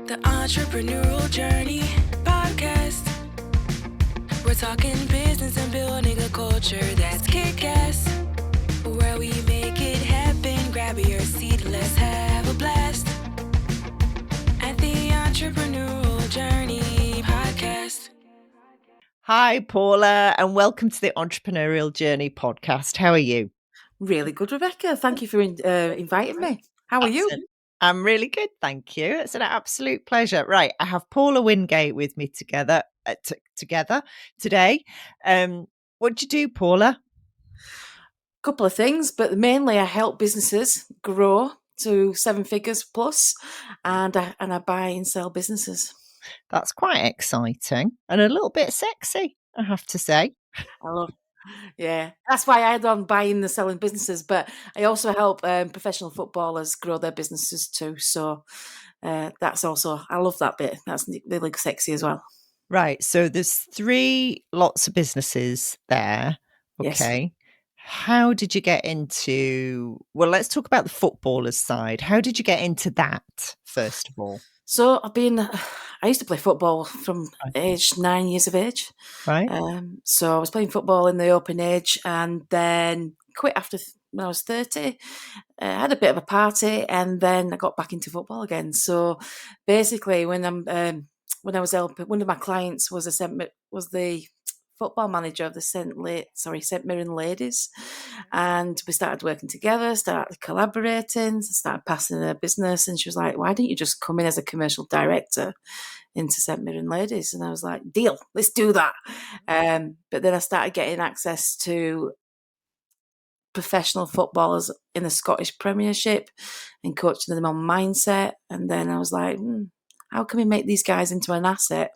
The Entrepreneurial Journey Podcast. We're talking business and building a culture that's kick-ass. Where we make it happen, grab your seat, let's have a blast. At the Entrepreneurial Journey Podcast. Hi, Paula, and welcome to the Entrepreneurial Journey podcast. How are you? Really good, Rebecca. Thank you for inviting me. How are you? I'm really good, thank you. It's an absolute pleasure. Right, I have Paula Wingate with me together today. What do you do, Paula? Couple of things, but mainly I help businesses grow to 7 figures plus, and I buy and sell businesses. That's quite exciting and a little bit sexy, I have to say. I love. Yeah, that's why I had on buying and selling businesses, but I also help professional footballers grow their businesses too. So that's also, I love that bit. That's really sexy as well. Right, so there's 3 lots of businesses there. Okay. Yes. How did you get into, well, let's talk about the footballers side. How did you get into that, first of all? So I used to play football from age 9 years of age. Right. So I was playing football in the open age and then quit after when I was 30. I had a bit of a party and then I got back into football again. So basically when I was helping, one of my clients was the football manager of the St. Mirren ladies, and we started working together, started collaborating, started passing her business, and she was like, "Why don't you just come in as a commercial director into St. Mirren ladies?" And I was like, "Deal, let's do that." But then I started getting access to professional footballers in the Scottish Premiership and coaching them on mindset, and then I was like, how can we make these guys into an asset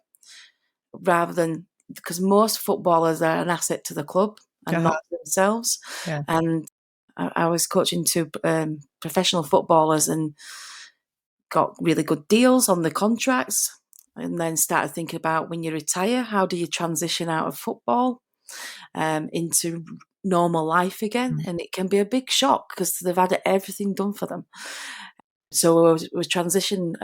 rather than, because most footballers are an asset to the club and not themselves. Yeah. And I was coaching 2 professional footballers and got really good deals on the contracts, and then started thinking about, when you retire, how do you transition out of football into normal life again? And it can be a big shock because they've had everything done for them. So we transitioned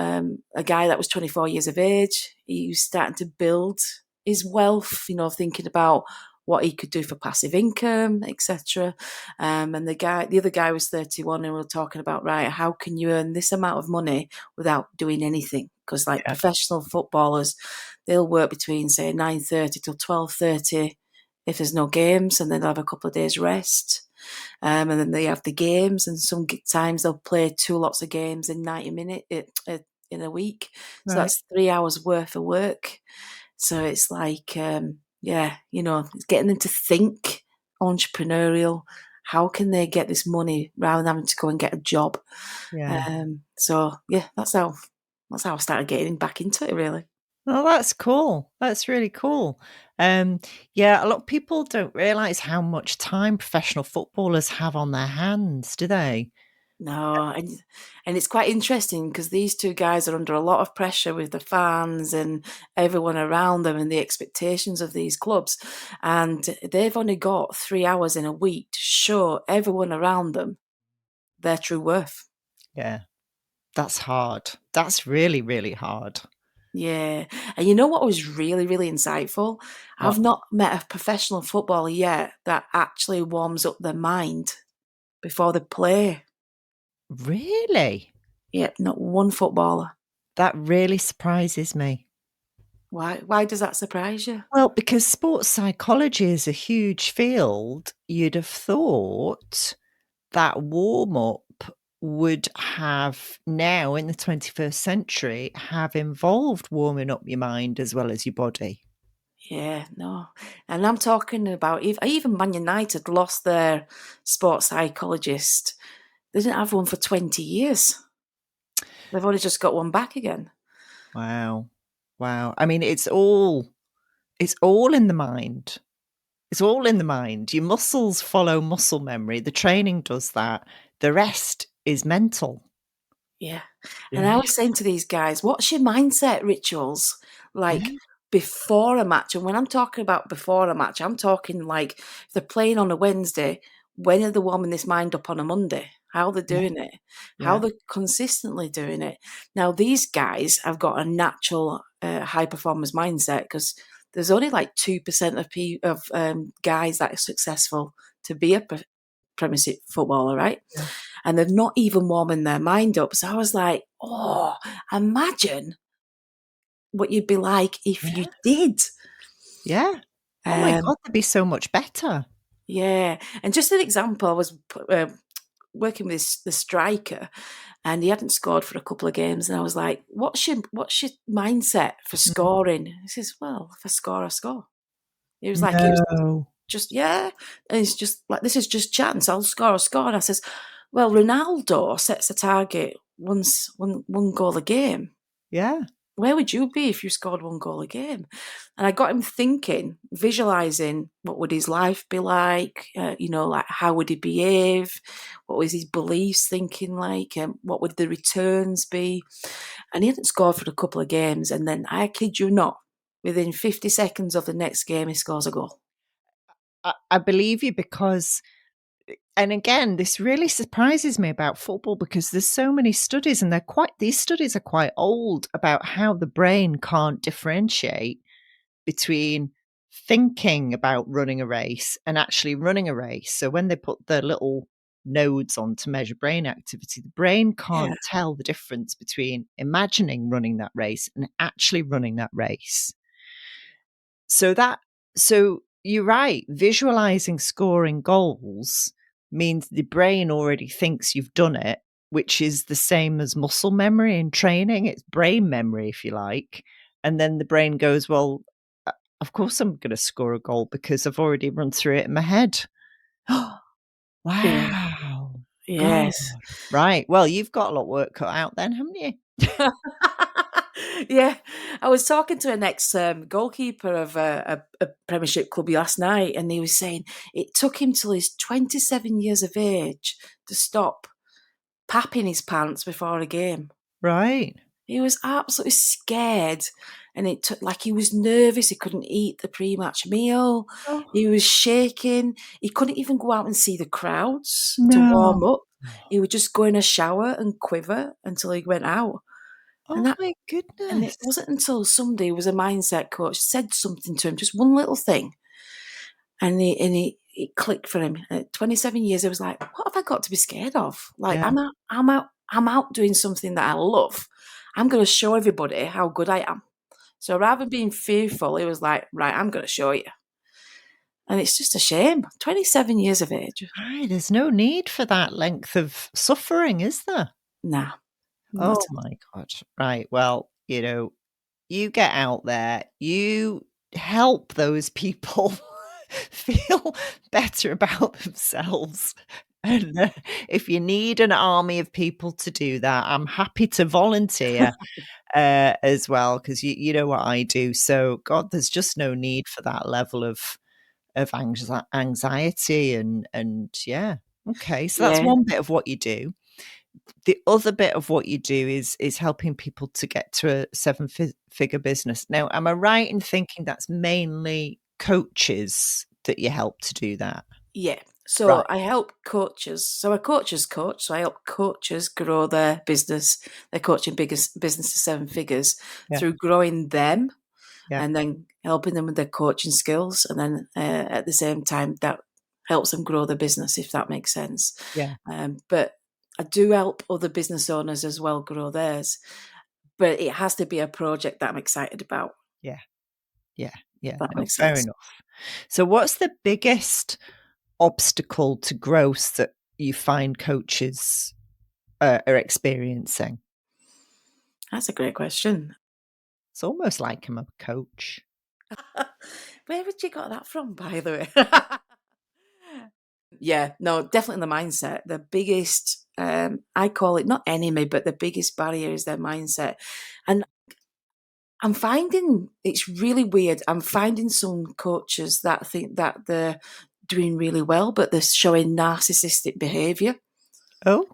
a guy that was 24 years of age. He was starting to build his wealth, thinking about what he could do for passive income, etc. And the other guy was 31, and we were talking about, right, how can you earn this amount of money without doing anything? Because professional footballers, they'll work between, say, 9:30 till 12:30 if there's no games, and then they'll have a couple of days rest. And then they have the games, and some times they'll play 2 lots of games in 90 minutes in a week. So that's 3 hours worth of work. So it's like, it's getting them to think entrepreneurial. How can they get this money rather than having to go and get a job? Yeah. That's how I started getting back into it, really. Oh, that's cool. That's really cool. A lot of people don't realise how much time professional footballers have on their hands, do they? No, and it's quite interesting because these 2 guys are under a lot of pressure with the fans and everyone around them and the expectations of these clubs. And they've only got 3 hours in a week to show everyone around them their true worth. Yeah, that's hard. That's really, really hard. Yeah. And you know what was really, really insightful? I've not met a professional footballer yet that actually warms up their mind before they play. Really? Yep, not one footballer. That really surprises me. Why does that surprise you? Well, because sports psychology is a huge field, you'd have thought that warm-up would have, now in the 21st century, have involved warming up your mind as well as your body. Yeah, no. And I'm talking about, even Man United lost their sports psychologist. They didn't have one for 20 years. They've only just got one back again. Wow. I mean, it's all in the mind. It's all in the mind. Your muscles follow muscle memory. The training does that. The rest is mental. Yeah. And I was saying to these guys, what's your mindset rituals before a match? And when I'm talking about before a match, I'm talking like if they're playing on a Wednesday, when are they warming this mind up on a Monday? how they're doing it, how they're consistently doing it. Now, these guys have got a natural high performance mindset because there's only like 2% of guys that are successful to be a Premiership footballer, right? Yeah. And they're not even warming their mind up. So I was like, oh, imagine what you'd be like if you did. Yeah. Oh my Um, God, they'd be so much better. Yeah. And just an example, I was working with the striker and he hadn't scored for a couple of games. And I was like, what's your mindset for scoring? He says, well, if I score, I score. He was like, it was No. just, yeah. And it's just like, this is just chance. I'll score, I'll score. And I says, well, Ronaldo sets a target one goal a game. Yeah. Where would you be if you scored one goal a game? And I got him thinking, visualizing what would his life be like, like how would he behave? What was his beliefs thinking like? What would the returns be? And he hadn't scored for a couple of games. And then I kid you not, within 50 seconds of the next game, he scores a goal. I believe you because, and again, this really surprises me about football because there's so many studies and these studies are quite old about how the brain can't differentiate between thinking about running a race and actually running a race. So when they put the little nodes on to measure brain activity, the brain can't tell the difference between imagining running that race and actually running that race. So you're right, visualizing scoring goals means the brain already thinks you've done it, which is the same as muscle memory in training. It's brain memory, if you like. And then the brain goes, well, of course I'm going to score a goal because I've already run through it in my head. Yeah. Wow. God. Yes. Right. Well, you've got a lot of work cut out then, haven't you? Yeah, I was talking to an ex goalkeeper of a Premiership club last night, and he was saying it took him till he's 27 years of age to stop papping his pants before a game. Right. He was absolutely scared, and it took he was nervous. He couldn't eat the pre-match meal. Oh, He was shaking. He couldn't even go out and see the crowds to no. warm up. He would just go in a shower and quiver until he went out. And Oh, that my And goodness. it wasn't until somebody who was a mindset coach said something to him, just one little thing, and it clicked for him. At 27 years, I was like, "What have I got to be scared of? Like, Yeah. I'm out doing something that I love. I'm going to show everybody how good I am." So rather than being fearful, it was like, "Right, I'm going to show you." And it's just a shame. 27 years of age. Right. There's no need for that length of suffering, is there? Nah, not. Oh my God. Right. Well, you get out there, you help those people feel better about themselves. And if you need an army of people to do that, I'm happy to volunteer as well, because you know what I do. So, God, there's just no need for that level of anxiety and yeah. Okay, so that's Yeah, one bit of what you do. The other bit of what you do is helping people to get to a seven-figure business. Now, am I right in thinking that's mainly coaches that you help to do that? yeah. So Right. I help coaches. So a coach's coach. So I help coaches grow their business, their coaching biggest business to seven figures Yeah. through growing them Yeah. and then helping them with their coaching skills. And then at the same time, that helps them grow their business, if that makes sense. Yeah. But I do help other business owners as well grow theirs. But it has to be a project that I'm excited about. Yeah. Yeah. If Yeah. that No, makes fair sense. enough. So what's the biggest obstacle to growth that you find coaches are experiencing? That's a great question. It's almost like I'm a coach. Where would you got that from, by the way? Yeah, no, definitely the mindset. The biggest, I call it not enemy, but the biggest barrier is their mindset. And I'm finding it's really weird. I'm finding some coaches that think that they're doing really well, but they're showing narcissistic behavior. Oh,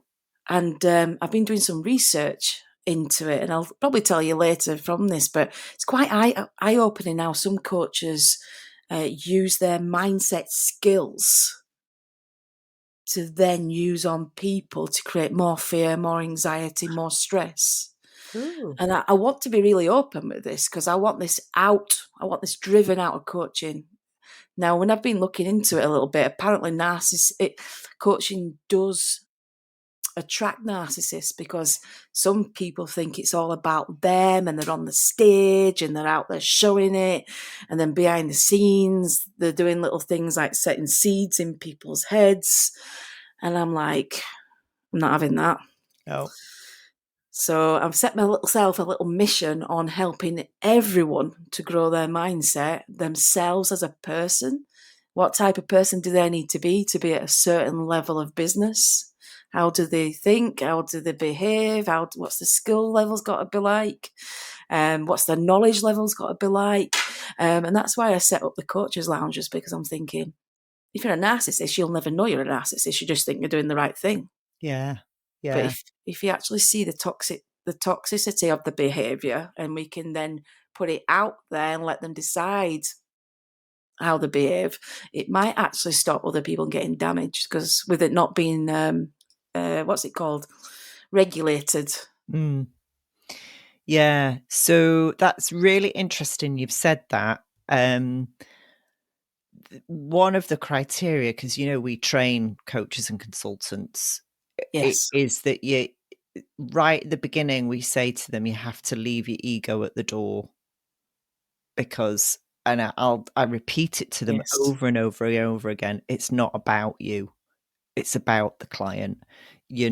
And I've been doing some research into it, and I'll probably tell you later from this, but it's quite eye opening how some coaches use their mindset skills to then use on people to create more fear, more anxiety, more stress. Ooh. And I want to be really open with this because I want this out. I want this driven out of coaching. Now, when I've been looking into it a little bit, apparently coaching does attract narcissists because some people think it's all about them and they're on the stage and they're out there showing it, and then behind the scenes they're doing little things like setting seeds in people's heads, and I'm like, I'm not having that. Oh. So I've set myself a little mission on helping everyone to grow their mindset, themselves as a person. What type of person do they need to be at a certain level of business? How do they think? How do they behave? What's the skill levels got to be like? What's the knowledge levels got to be like? And that's why I set up the coaches lounges, because I'm thinking, if you're a narcissist, you'll never know you're a narcissist. You just think you're doing the right thing. Yeah. But Yeah. if you actually see the toxicity of the behaviour, and we can then put it out there and let them decide how they behave, it might actually stop other people getting damaged, because with it not being what's it called, regulated. Mm. Yeah. So that's really interesting you've said that. One of the criteria, because we train coaches and consultants, Yes. is that you right at the beginning we say to them, you have to leave your ego at the door, because, and I repeat it to them Yes. over and over and over again, it's not about you, it's about the client. You've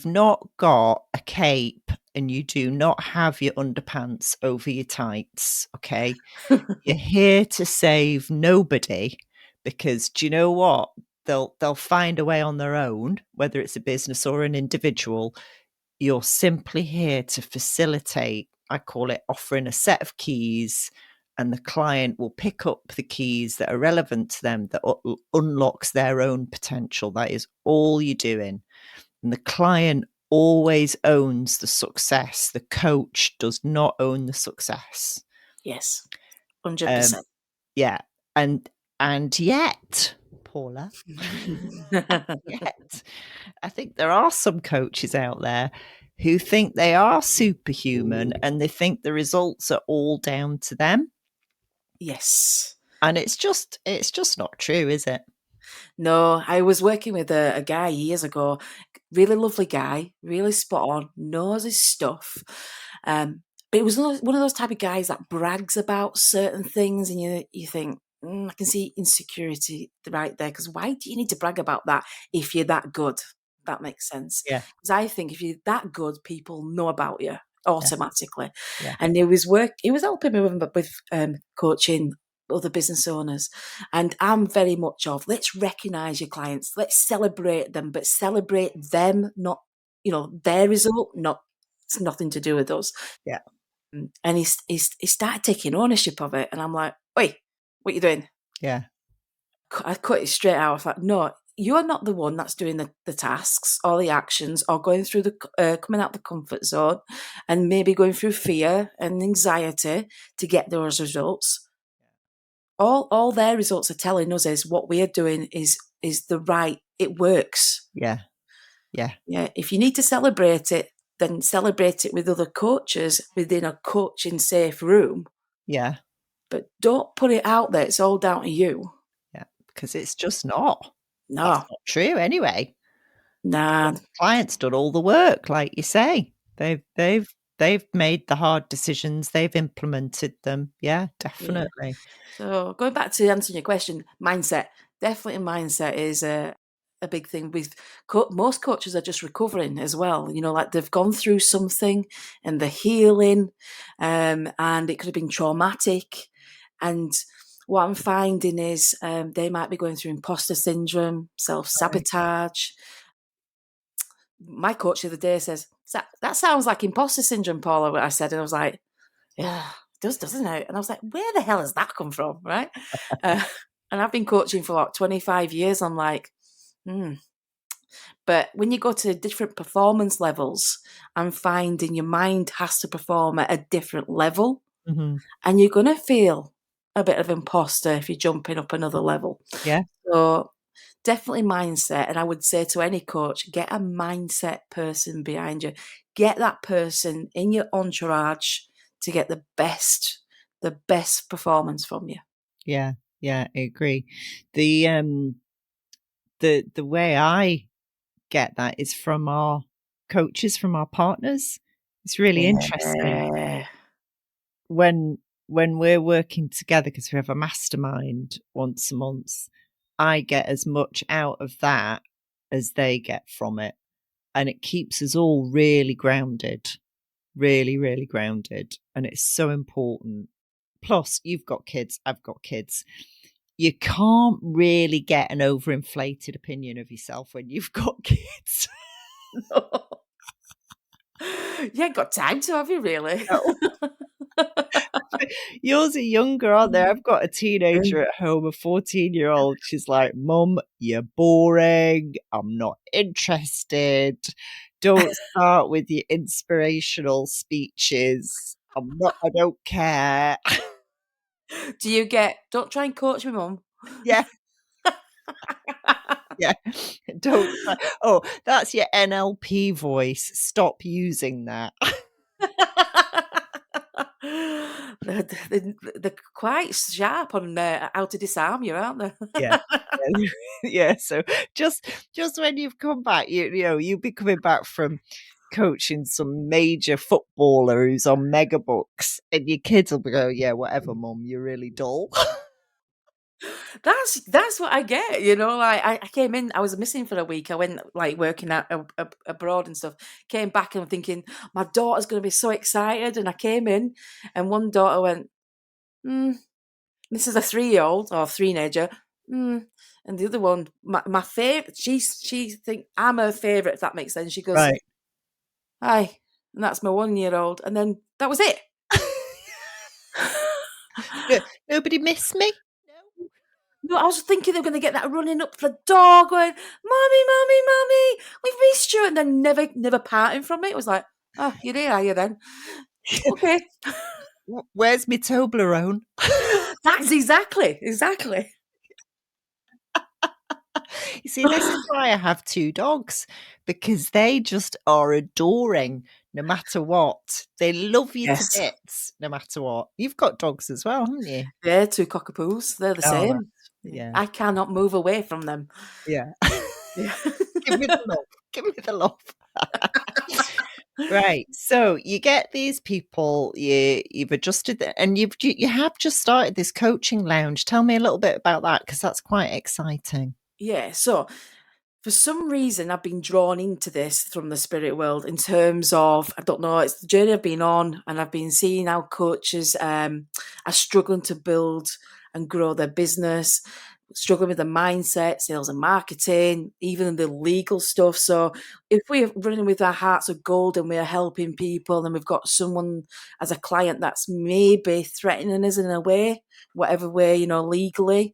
not got a cape and you do not have your underpants over your tights, okay? You're here to save nobody, because do you know what? They'll find a way on their own, whether it's a business or an individual. You're simply here to facilitate. I call it offering a set of keys, and the client will pick up the keys that are relevant to them, that unlocks their own potential. That is all you're doing. And the client always owns the success. The coach does not own the success. Yes. 100%. Yeah. And yet, Paula, yet, I think there are some coaches out there who think they are superhuman and they think the results are all down to them. Yes. And it's just not true, is it? No, I was working with a guy years ago, really lovely guy, really spot on, knows his stuff. But it was one of those type of guys that brags about certain things, and you think, I can see insecurity right there, because why do you need to brag about that if you're that good? That makes sense. Yeah. Because I think if you're that good, people know about you automatically. Yeah. And he was helping me with coaching other business owners, and I'm very much of, let's recognize your clients, let's celebrate them, but celebrate them, not their result, it's nothing to do with us. Yeah. And he started taking ownership of it, and I'm like, wait, what are you doing? Yeah. I cut it straight out. I thought, no, you're not the one that's doing the tasks or the actions or going through coming out the comfort zone and maybe going through fear and anxiety to get those results. All their results are telling us is what we're doing is the right, it works. Yeah. Yeah. Yeah. If you need to celebrate it, then celebrate it with other coaches within a coaching safe room. Yeah. But don't put it out there. It's all down to you. Yeah. Because it's just not. No. That's not true anyway. Nah. The client's done all the work, like you say. They've made the hard decisions. They've implemented them. Yeah, definitely. Yeah. So going back to answering your question, mindset. Definitely mindset is a big thing. With most coaches are just recovering as well. Like they've gone through something and they're healing, and it could have been traumatic. And what I'm finding is they might be going through imposter syndrome, self-sabotage. My coach the other day says, that sounds like imposter syndrome, Paula, what I said. And I was like, yeah, it does, doesn't it? And I was like, where the hell has that come from, right? And I've been coaching for like 25 years. I'm like, But when you go to different performance levels, I'm finding your mind has to perform at a different level. Mm-hmm. And you're going to feel a bit of imposter if you're jumping up another level. Yeah. So definitely mindset. And I would say to any coach, get a mindset person behind you. Get that person in your entourage to get the best performance from you. Yeah, I agree. The way I get that is from our coaches, from our partners. It's really interesting Yeah. when we're working together, because we have a mastermind once a month. I get as much out of that as they get from it, and it keeps us all really grounded, really grounded, and it's so important. Plus, you've got kids, I've got kids. You can't really get an overinflated opinion of yourself when you've got kids. No. You ain't got time to, have you, really? No. Yours are younger, aren't they? I've got a teenager at home, a 14-year-old. She's like, Mum, you're boring. I'm not interested. Don't start with your inspirational speeches. I don't care. Do you get, don't try and coach me, Mum? Yeah. Yeah. Don't. Oh, that's your NLP voice. Stop using that. They're quite sharp on how to disarm you, aren't they? Yeah. Yeah. So just when you've come back, you know, you'll be coming back from coaching some major footballer who's on mega books, and your kids will be going, yeah, whatever, Mum, you're really dull. That's what I get, you know. Like I came in, I was missing for a week. I went like working out abroad and stuff. Came back and I'm thinking my daughter's going to be so excited. And I came in, and one daughter went, "This is a 3-year-old or teenager." And the other one, my favorite, she think I'm her favorite. If that makes sense, she goes, Right. "Hi," and that's my 1-year-old. And then that was it. Nobody missed me? No, I was thinking they were going to get that running up for the door, going, "Mommy, we've missed you," and then never parting from it. It was like, "Oh, you're here, are you then?" Okay, Where's my Toblerone? that's exactly. You see, this is why I have 2 dogs, because they just are adoring no matter what. They love you to Yes, bits no matter what. You've got dogs as well, haven't you? they're 2 cockapoos. They're the Oh, same. yeah. I cannot move away from them. Yeah. Yeah. Give me the love. Give me the love. Right. So you get these people, you've adjusted and you have just started this coaching lounge. Tell me a little bit about that, because that's quite exciting. Yeah. So for some reason, I've been drawn into this from the spirit world in terms of, I don't know, it's the journey I've been on, and I've been seeing how coaches are struggling to build and grow their business, struggling with the mindset, sales and marketing, even the legal stuff. So if we're running with our hearts of gold and we're helping people, and we've got someone as a client that's maybe threatening us in a way, whatever way, you know, legally,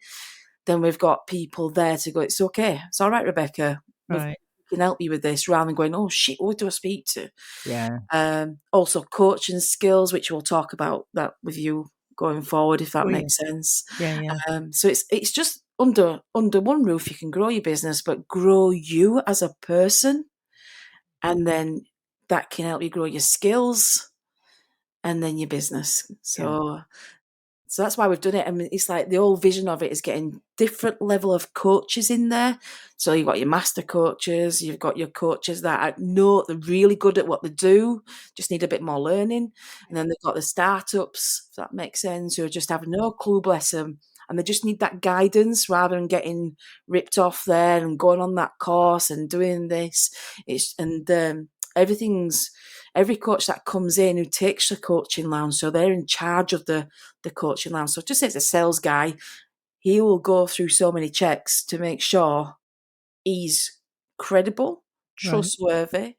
then we've got people there to go, "It's okay. It's all right, Rebecca. We Right. can help you with this," rather than going, "Oh shit, who do I speak to?" Yeah. Also coaching skills, which we'll talk about that with you going forward, if that Oh, yeah. makes sense. Yeah. So it's just under one roof you can grow your business, but grow you as a person, and then that can help you grow your skills and then your business. So that's why we've done it. I mean, it's like the whole vision of it is getting different level of coaches in there. So you've got your master coaches, you've got your coaches that know they're really good at what they do, just need a bit more learning. And then they've got the startups, if that makes sense, who just have no clue, bless them. And they just need that guidance rather than getting ripped off there and going on that course and doing this. Every coach that comes in who takes the coaching lounge, so they're in charge of the coaching lounge. So just as a sales guy, he will go through so many checks to make sure he's credible, Right. trustworthy,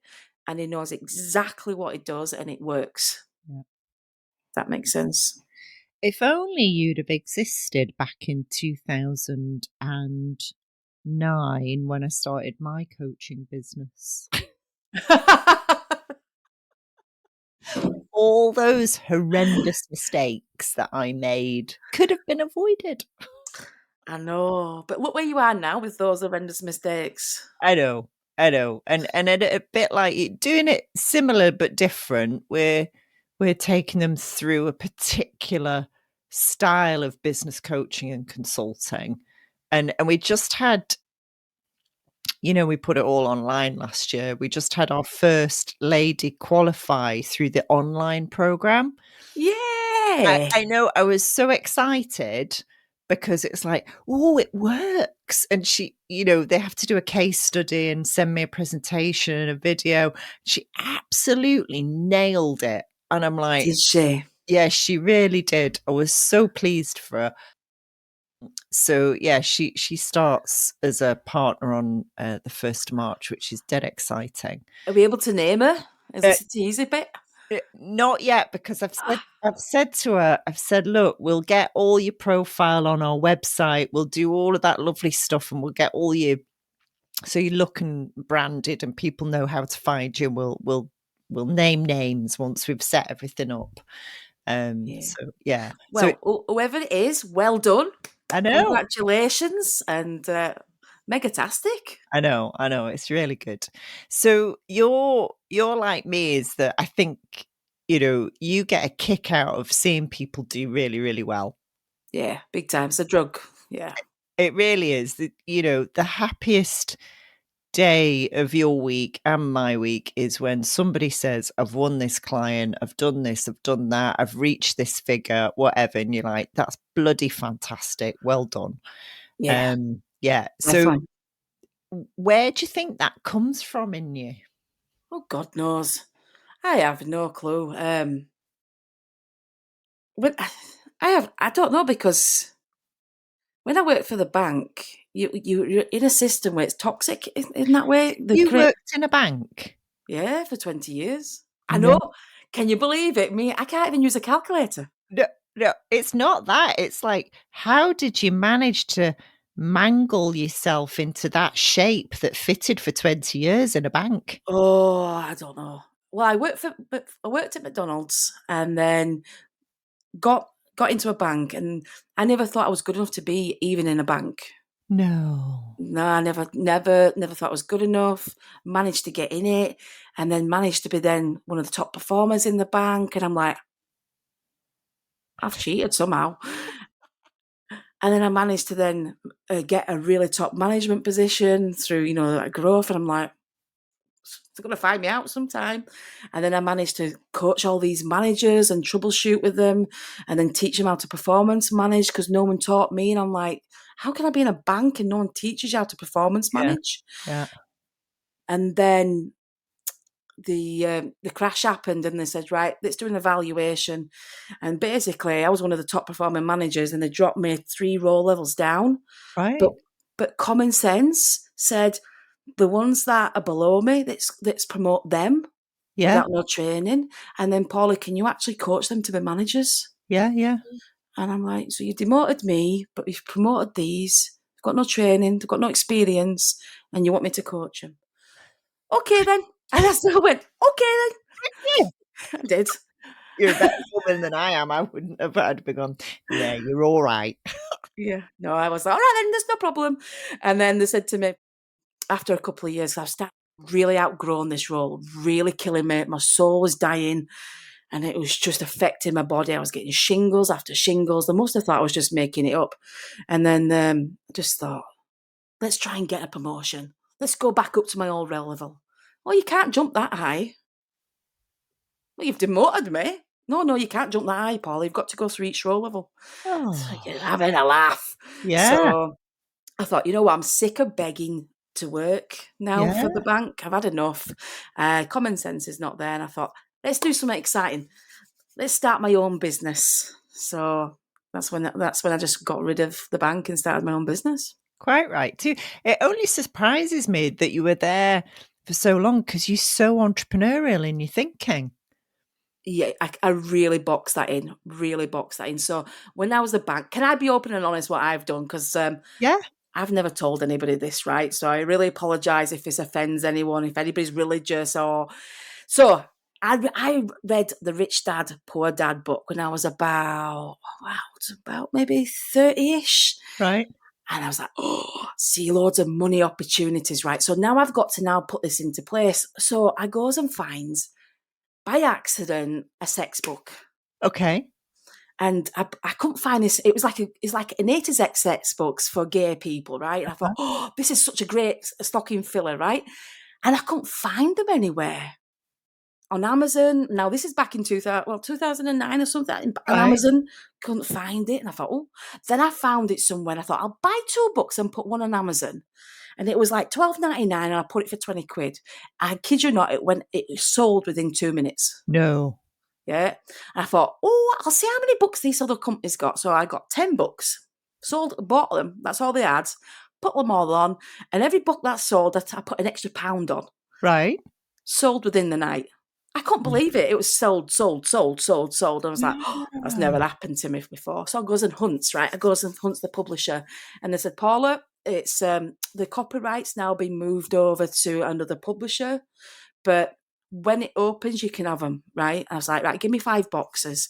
and he knows exactly what he does and it works. Yeah. That makes sense. If only you'd have existed back in 2009 when I started my coaching business. All those horrendous mistakes that I made could have been avoided. I know. But look where you are now with those horrendous mistakes. I know, and a bit like doing it similar but different. We're taking them through a particular style of business coaching and consulting, and we just had, we put it all online last year. We just had our first lady qualify through the online program. Yeah. I know. I was so excited because it's like, oh, it works. And she, they have to do a case study and send me a presentation and a video. She absolutely nailed it. And I'm like, Did she? yeah, she really did. I was so pleased for her. So yeah, she starts as a partner on the 1st of March, which is dead exciting. Are we able to name her? Is this a teaser bit? Not yet, because I've said to her, look, we'll get all your profile on our website. We'll do all of that lovely stuff, and we'll get all you, so you look and branded, and people know how to find you. We'll name names once we've set everything up. Yeah. So yeah. Well, So whoever it is, well done. I know. Congratulations, and megatastic. I know. It's really good. So you're like me, is that I think, you get a kick out of seeing people do really, really well. Yeah, big time. It's a drug. Yeah. It really is. The happiest day of your week and my week is when somebody says, I've won this client, I've done this, I've done that, I've reached this figure, whatever. And you're like, that's bloody fantastic. Well done. Yeah. Yeah. So where do you think that comes from in you? Oh, God knows. I have no clue. But I don't know, because when I worked for the bank, you're in a system where it's toxic in that way. You worked in a bank? Yeah, for 20 years. I No. know. Can you believe it? I can't even use a calculator. No, it's not that. It's like, how did you manage to mangle yourself into that shape that fitted for 20 years in a bank? Oh, I don't know. Well, I worked at McDonald's, and then got into a bank, and I never thought I was good enough to be even in a bank. No. No, I never thought I was good enough. Managed to get in it, and then managed to be then one of the top performers in the bank. And I'm like, I've cheated somehow. And then I managed to then get a really top management position through, growth. And I'm like, they're going to find me out sometime. And then I managed to coach all these managers and troubleshoot with them, and then teach them how to performance manage, because no one taught me. And I'm like, how can I be in a bank and no one teaches you how to performance manage? Yeah. And then the crash happened, and they said, right, let's do an evaluation. And basically I was one of the top performing managers, and they dropped me 3 role levels down. Right. But common sense said, the ones that are below me, let's promote them without no training. And then, Paula, can you actually coach them to be managers? Yeah. And I'm like, so you demoted me, but you've promoted these. They've got no training, they've got no experience, and you want me to coach them. Okay then. And I still went, okay then. I did. You're a better woman than I am. I wouldn't have. I'd be gone, yeah, you're all right. Yeah. No, I was like, all right then, there's no problem. And then they said to me, after a couple of years, I've started really outgrown this role, really killing me. My soul was dying, and it was just affecting my body. I was getting shingles after shingles. They must have thought I was just making it up. And then I just thought, let's try and get a promotion. Let's go back up to my old role level. Well, you can't jump that high. Well, you've demoted me. No, you can't jump that high, Paul. You've got to go through each role level. Oh. So you're having a laugh. Yeah. So I thought, you know what? I'm sick of begging to work now for the bank. I've had enough. Common sense is not there. And I thought, let's do something exciting. Let's start my own business. So that's when I just got rid of the bank and started my own business. Quite right too. It only surprises me that you were there for so long, because you're so entrepreneurial in your thinking. Yeah, I really boxed that in. So when I was the bank, can I be open and honest what I've done? Because I've never told anybody this, right? So I really apologise if this offends anyone, if anybody's religious or... So I read the Rich Dad, Poor Dad book when I was about maybe 30-ish. Right. And I was like, oh, see loads of money opportunities, right? So now I've got to now put this into place. So I goes and finds, by accident, a sex book. Okay. And I couldn't find this. It's like an A to Z sex books for gay people, right? And I thought, oh, this is such a great stocking filler, right? And I couldn't find them anywhere. On Amazon, now this is back in 2009 or something, on Amazon, couldn't find it. And I thought, oh, then I found it somewhere. And I thought, I'll buy 2 books and put one on Amazon. And it was like £12.99 and I put it for 20 quid. I kid you not, it sold within 2 minutes. No. Yeah. And I thought, oh, I'll see how many books these other companies got. So I got 10 books, bought them. That's all they had. Put them all on. And every book that sold, I put an extra £1 on. Right. Sold within the night. I couldn't believe it. It was sold. I was like, oh, that's never happened to me before. So I goes and hunts, right? I goes and hunts the publisher. And they said, Paula, it's the copyright's now been moved over to another publisher. But when it opens, you can have them, right? I was like, right, give me 5 boxes.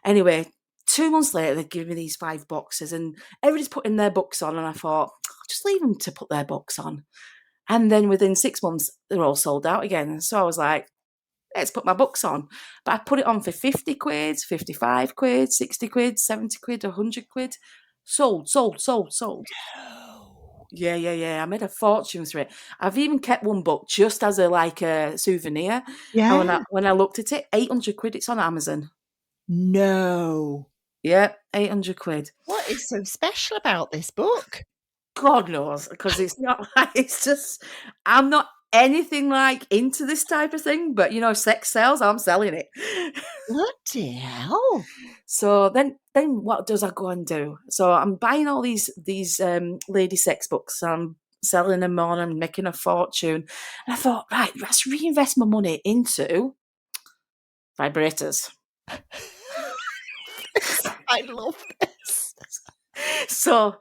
Anyway, 2 months later, they give me these 5 boxes. And everybody's putting their books on. And I thought, I'll just leave them to put their books on. And then within 6 months, they're all sold out again. So I was like, let's put my books on. But I put it on for 50 quid, 55 quid, 60 quid, 70 quid, 100 quid. Sold. No. Yeah. I made a fortune through it. I've even kept one book just as a souvenir. Yeah. And when I looked at it, 800 quid, it's on Amazon. No. Yeah, 800 quid. What is so special about this book? God knows, because it's not it's just, I'm not anything like into this type of thing, but sex sells, I'm selling it. Bloody hell. So then what does I go and do? So I'm buying all these lady sex books. I'm selling them on and making a fortune. And I thought, right, let's reinvest my money into vibrators. I love this. So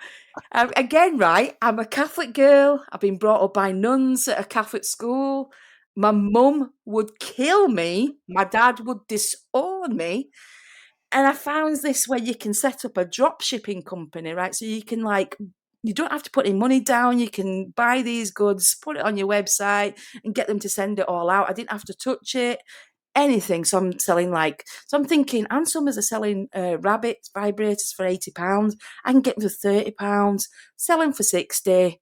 again, right, I'm a Catholic girl. I've been brought up by nuns at a Catholic school. My mum would kill me. My dad would disown me. And I found this where you can set up a drop shipping company, right? So you can you don't have to put any money down. You can buy these goods, put it on your website and get them to send it all out. I didn't have to touch it, anything. So I'm selling I'm thinking, Ann Summers are selling rabbit vibrators for £80. I can get them for £30, sell them for £60.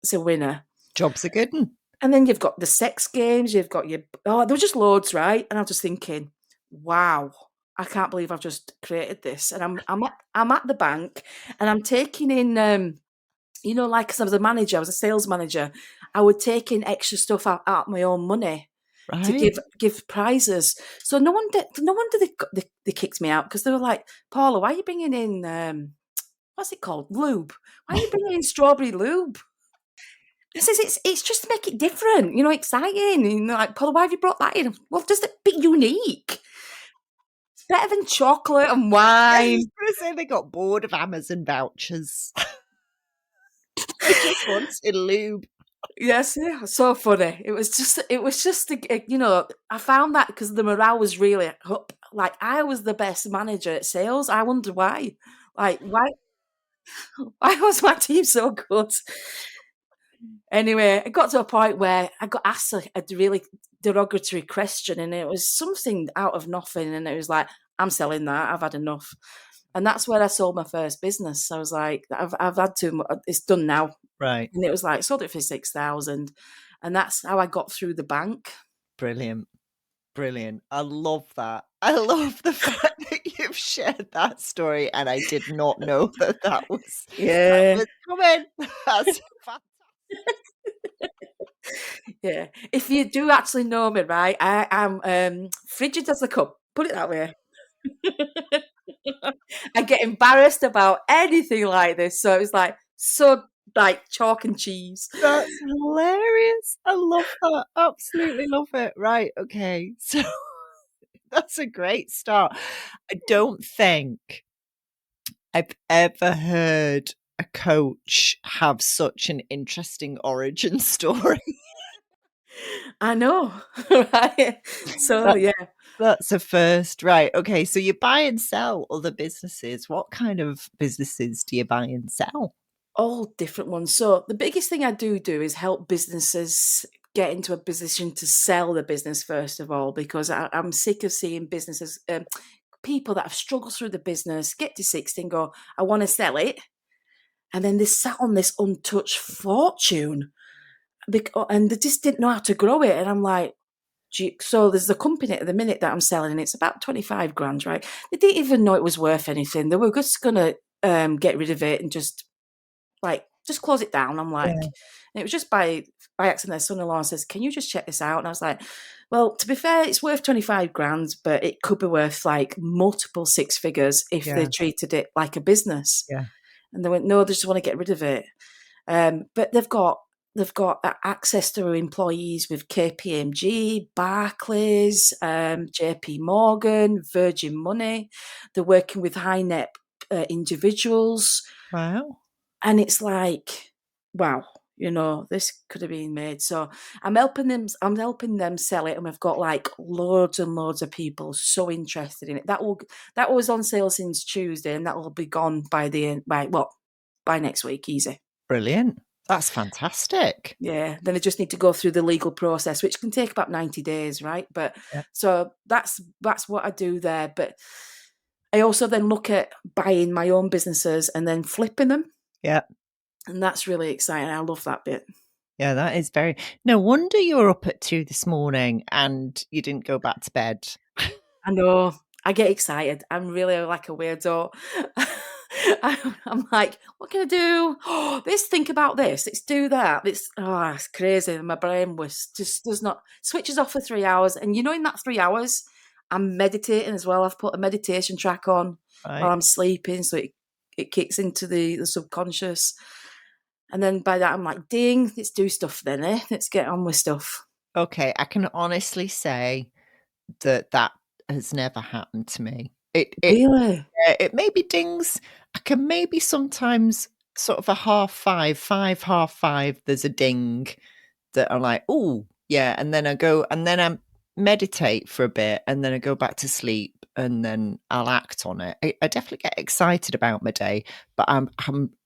It's a winner. Job's a good one. And then you've got the sex games. You've got there were just loads, right? And I was just thinking, wow. I can't believe I've just created this. And I'm at the bank and I'm taking in, because I was I was a sales manager, I would take in extra stuff out my own money to give prizes. So no wonder they kicked me out, because they were like, Paula, why are you bringing in, what's it called? Lube. Why are you bringing in strawberry lube? I says, it's just to make it different, exciting. And they're like, Paula, why have you brought that in? Well, just a bit unique. Better than chocolate and wine. I was going to say they got bored of Amazon vouchers. They just wanted lube. Yes, yeah, so funny. It was just, I found that because the morale was really up. Like, I was the best manager at sales. I wonder why. Like, why was my team so good? Anyway, it got to a point where I got asked a really derogatory question, and it was something out of nothing, and it was like, I'm selling that. I've had enough. And that's where I sold my first business. I was like, I've had too much. It's done now. Right. And it was like, sold it for 6,000. And that's how I got through the bank. Brilliant. I love that. I love the fact that you've shared that story, and I did not know that was coming. That's fantastic. Yeah. If you do actually know me, right, I am frigid as a cup. Put it that way. I get embarrassed about anything like this. So it's like chalk and cheese. That's hilarious. I love that. Absolutely love it. Right. Okay. So that's a great start. I don't think I've ever heard a coach have such an interesting origin story. I know. Right. So yeah. That's a first. Right. Okay. So you buy and sell other businesses. What kind of businesses do you buy and sell? All different ones. So the biggest thing I do is help businesses get into a position to sell the business first of all, because I'm sick of seeing businesses, people that have struggled through the business, get to 60 and go, I want to sell it. And then they sat on this untouched fortune and they just didn't know how to grow it. And I'm like, so there's a company at the minute that I'm selling, and it's about 25 grand, right? They didn't even know it was worth anything. They were just going to get rid of it and just close it down. I'm like, Yeah. and it was just by accident. Their son-in-law says, can you just check this out? And I was like, well, to be fair, it's worth 25 grand, but it could be worth like multiple six figures if they treated it like a business. Yeah. And they went, no, they just want to get rid of it. But they've got access to employees with KPMG, Barclays, JP Morgan, Virgin Money. They're working with high net individuals. Wow. And it's like, wow, this could have been made. So I'm helping them sell it, and we've got like loads and loads of people so interested in it. That was on sale since Tuesday, and that will be gone by next week, easy. Brilliant. That's fantastic. Yeah. Then they just need to go through the legal process, which can take about 90 days, right? But so that's what I do there. But I also then look at buying my own businesses and then flipping them. Yeah. And that's really exciting. I love that bit. Yeah, that is very... No wonder you're up at 2 this morning and you didn't go back to bed. I know. I get excited. I'm really like a weirdo. I'm like, what can I do? Oh, think about this. Let's do that. It's crazy. My brain does not switches off for 3 hours. And in that 3 hours, I'm meditating as well. I've put a meditation track on while I'm sleeping, so it kicks into the subconscious. And then by that, I'm like, ding, let's do stuff then, eh? Let's get on with stuff. Okay, I can honestly say that has never happened to me. Really? It maybe dings. I can maybe sometimes sort of a 5:30, there's a ding that I'm like, oh, yeah. And then I meditate for a bit, and then I go back to sleep, and then I'll act on it. I definitely get excited about my day, but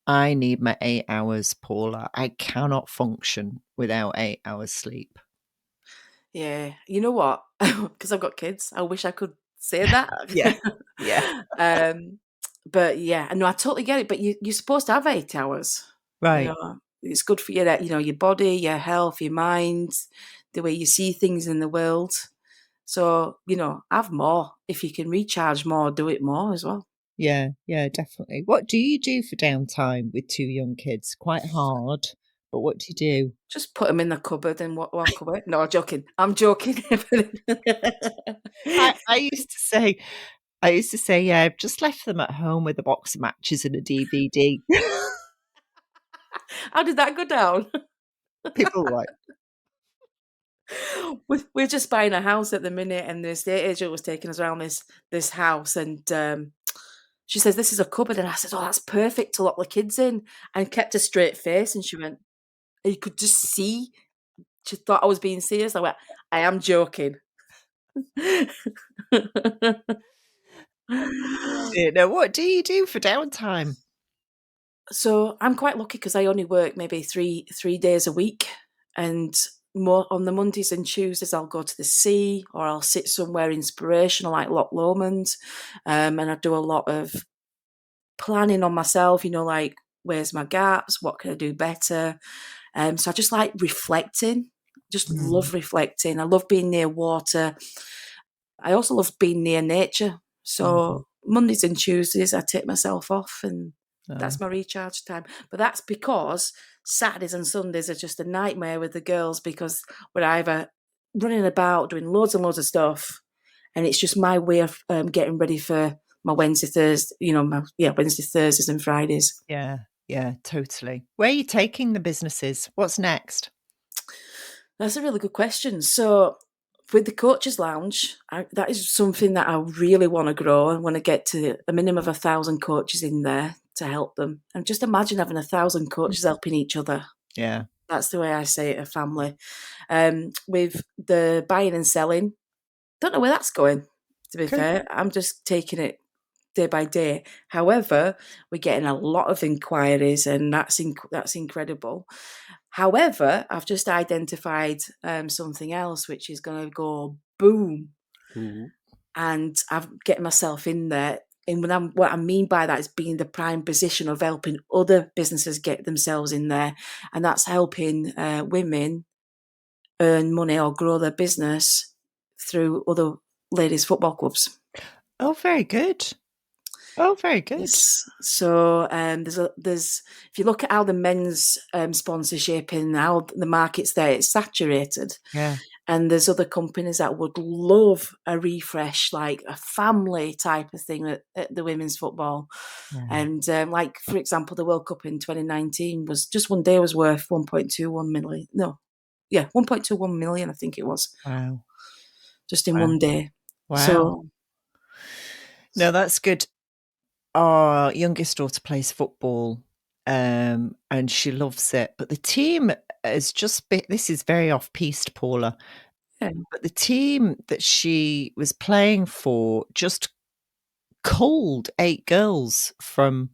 I need my 8 hours, Paula. I cannot function without 8 hours sleep. Yeah. You know what? Because I've got kids, I wish I could say that. Yeah. But yeah, no, I totally get it. But you're supposed to have 8 hours. Right. It's good for your body, your health, your mind, the way you see things in the world. So, have more. If you can recharge more, do it more as well. Yeah, definitely. What do you do for downtime with 2 young kids? Quite hard, but what do you do? Just put them in the cupboard and walk away. No, I'm joking. I'm joking. I used to say, yeah, I've just left them at home with a box of matches and a DVD. How did that go down? People were like, we're just buying a house at the minute, and the estate agent was taking us around this house, and she says, this is a cupboard, and I said, oh, that's perfect to lock the kids in, and kept a straight face, and she went, and you could just see she thought I was being serious. I went, I am joking. What do you do for downtime? So I'm quite lucky because I only work maybe three days a week, and more on the Mondays and Tuesdays I'll go to the sea, or I'll sit somewhere inspirational like Loch Lomond, and I do a lot of planning on myself. Like, where's my gaps? What can I do better? So I just like reflecting. Just love reflecting. I love being near water. I also love being near nature. So Mondays and Tuesdays I take myself off, and that's my recharge time. But that's because Saturdays and Sundays are just a nightmare with the girls, because we're either running about doing loads and loads of stuff, and it's just my way of getting ready for my Wednesday, Thursday, Wednesday, Thursdays and Fridays. Yeah, totally. Where are you taking the businesses? What's next? That's a really good question. So with the Coaches Lounge, that is something that I really want to grow. I want to get to a minimum of 1,000 coaches in there to help them. And just imagine having 1,000 coaches helping each other. Yeah. That's the way I say it, a family. With the buying and selling, don't know where that's going, to be fair. I'm just taking it day by day. However, we're getting a lot of inquiries, and that's incredible. However, I've just identified something else which is going to go boom, and I'm getting myself in there. And what I mean by that is being the prime position of helping other businesses get themselves in there, and that's helping women earn money or grow their business through other ladies' football clubs. Oh, very good. Oh, very good. Yes. So there's if you look at how the men's sponsorship and how the market's there, it's saturated. Yeah. And there's other companies that would love a refresh, like a family type of thing at the women's football. Yeah. And like, for example, the World Cup in 2019 was just one day was worth 1.21 million. No, yeah, 1.21 million, I think it was. Wow. Just in Wow. one day. Wow. So, no, that's good. Our youngest daughter plays football, and she loves it. But the team has just been, this is very off-piste, Paula. yeah. But the team that she was playing for just culled 8 girls from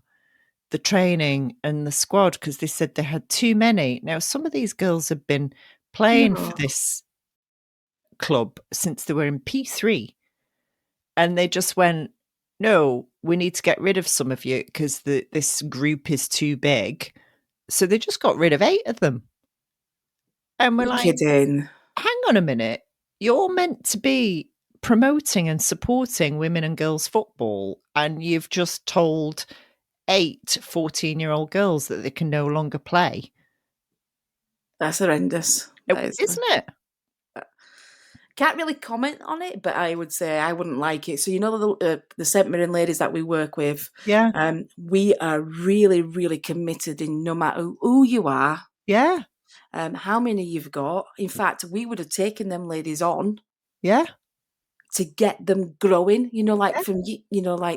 the training and the squad because they said they had too many. Now, some of these girls have been playing for No. this club since they were in P3, and they just went, no, we need to get rid of some of you because this group is too big. So they just got rid of 8 of them. And we're You're like, kidding. hang on a minute. You're meant to be promoting and supporting women and girls football, and you've just told 8 14-year-old girls that they can no longer play. That's horrendous. That is, Isn't it? can't really comment on it, but I would say I wouldn't like it. So you know the St Mirren ladies that we work with, Yeah. We are really, really committed in no matter who you are, Yeah. how many you've got. In fact, we would have taken them ladies on Yeah. to get them growing. You know, like Yeah.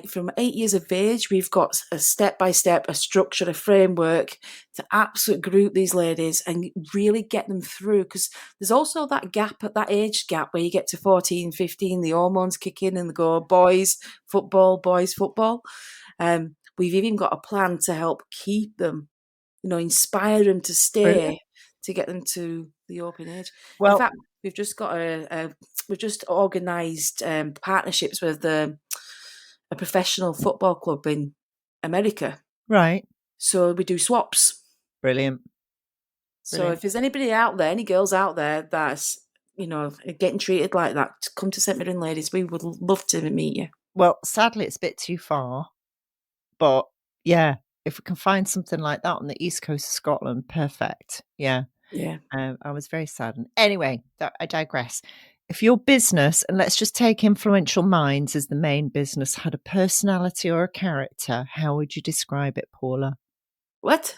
from 8 years of age, we've got a step by step, a structure, a framework to absolutely group these ladies and really get them through. Because there's also that gap, at that age gap where you get to 14, 15, the hormones kick in and they go, boys, football. We've even got a plan to help keep them, inspire them to stay, Brilliant. to get them to the open age. Well, in fact, we've just got we've just organised partnerships with a professional football club in America. right. So we do swaps. Brilliant. So if there's anybody out there, any girls out there that's, getting treated like that, come to St Mirren Ladies. We would love to meet you. Well, sadly, it's a bit too far. But yeah, if we can find something like that on the east coast of Scotland, perfect. Yeah. Yeah. I was very saddened. Anyway, I digress. If your business, and let's just take Influential Minds as the main business, had a personality or a character, how would you describe it, Paula? What?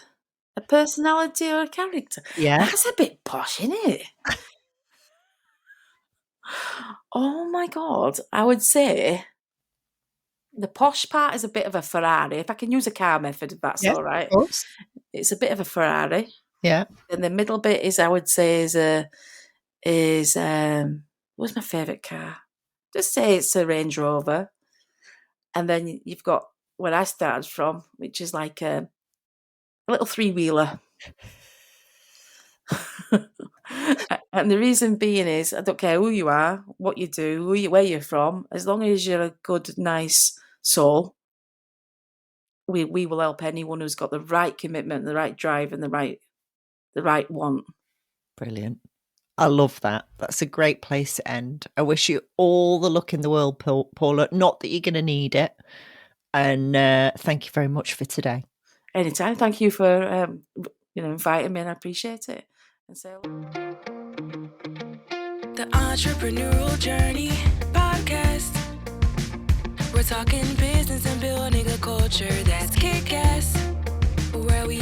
A personality or a character? Yeah. That's a bit posh, isn't it? Oh my God. I would say the posh part is a bit of a Ferrari. If I can use a car method, if that's all right. Of course. It's a bit of a Ferrari. Yeah. And the middle bit is, I would say, what's my favourite car? Just say it's a Range Rover. And then you've got where I started from, which is like a little 3-wheeler. And the reason being is, I don't care who you are, what you do, where you're from, as long as you're a good, nice soul, we will help anyone who's got the right commitment, the right drive, and the right want. Brilliant. I love that. That's a great place to end. I wish you all the luck in the world, Paula. Not that you're going to need it. And thank you very much for today. Anytime. Thank you for inviting me, and I appreciate it. And so, The Entrepreneurial Journey Podcast. We're talking business and building a culture that's kick-ass, where we